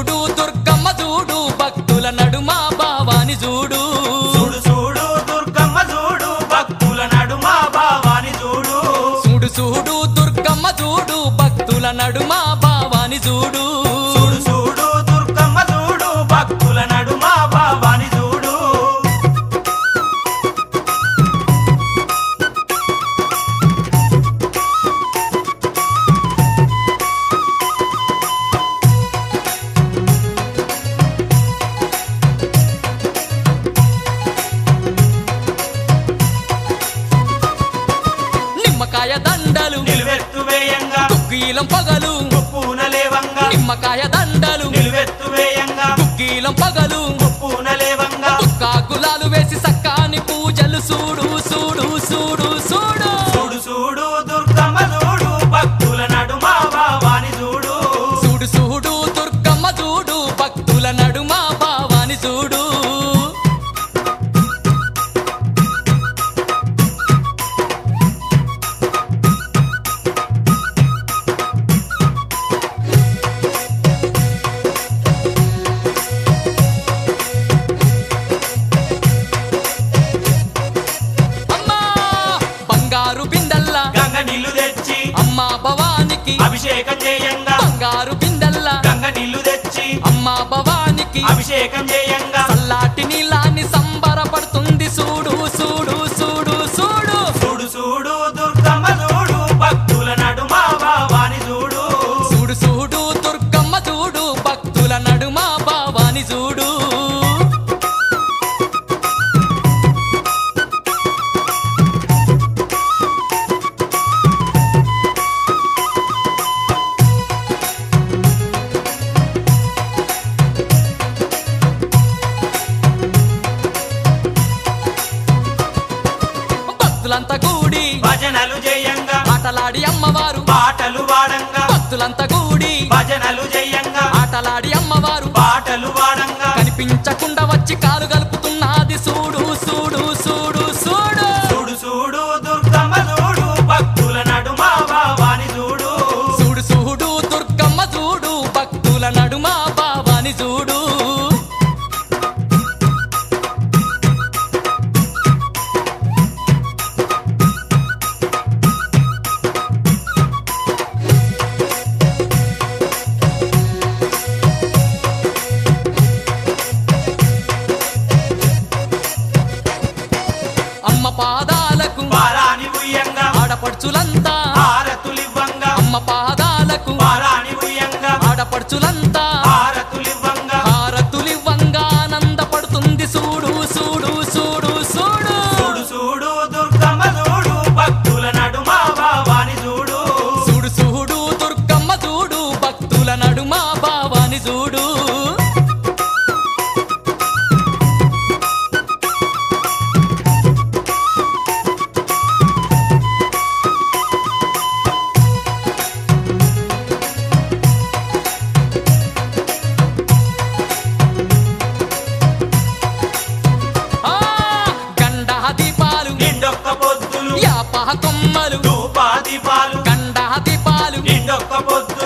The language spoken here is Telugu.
చూడు దుర్గమ్మ చూడు భక్తుల నడుమ భావాని చూడు చూడు చూడు దుర్గమ్మ చూడు భక్తుల నడుమ భావాని చూడు చూడు చూడు దుర్గమ్మ చూడు భక్తుల నడుమ భావాని చూడు చూడు చూడు దుర్గమ్మ చూడు భక్తుల నడుమ భావాని చూడు నిమ్మకాయ దండలు నిలువెత్తు వేయంగా కుక్కీలం పగలు పూన లేవంగా నిమ్మకాయ దండలు నిలువెత్తు వేయంగా కుక్కీలం పగలు పూన లేవంగా గులాలు వేసి సక్కాని పూజలు చూడు చూడు చూడు చూడు చూడు చూడు దుర్గమ్మ చూడు భక్తుల నడుమ భావాని చూడు చూడు చూడు దుర్గమ్మ చూడు భక్తుల నడుమ భావాని చూడు అమ్మా బంగారు బిందల్లా గంగ నీళ్లు తెచ్చి అమ్మా భవానికి అభిషేకం చేయంగా బంగారు బిందల్లా గంగ నీళ్లు తెచ్చి అమ్మా భవానికి అభిషేకం చేయంగా చల్లాటి నీలాన్ని సంబరపడుతుంది చూడు చూడు చూడు చూడు చూడు చూడు దుర్గమ్మ చూడు భక్తుల నడుమ భావాని చూడు చూడు చూడు దుర్గమ్మ చూడు భక్తుల నడుమ భావాని చూడు భక్తులంతా కూడి భజనలు చేయంగా ఆటలాడి అమ్మవారు పాటలు వాడంగా భక్తులంతా కూడి భజనలు చేయంగా ఆటలాడి అమ్మవారు పాటలు వాడంగా కనిపించకుండా వచ్చి కాలు కలుపుతున్నది చూడు చూడు చూడు చూడు చూడు చూడు దుర్గమ్మ చూడు భక్తుల నడుమ భావాని చూడు చూడు చూడు దుర్గమ్మ చూడు భక్తుల నడుమ భావాని చూడు అమ్మ పాదాలకు పారాని ఉయ్యంగా ఆడపడుచులంతా హారతులివ్వంగా అమ్మ పాదాలకు పారాని ఉయ్యంగా ఆడపడుచులంతా హారతులివ్వంగా హారతులివ్వంగా ఆనందపడుతుంది చూడు చూడు చూడు చూడు చూడు చూడు దుర్గమ్మ చూడు భక్తుల నడుమ భావాని చూడు చూడు చూడు దుర్గమ్మ చూడు భక్తుల నడుమ భావాని చూడు ఆ గండ దీపాలు నిండొక్క పొద్దులు యాపహ కొమ్మలు ధూపా దీపాలు గండ దీపాలు నిండొక్క పొద్దులు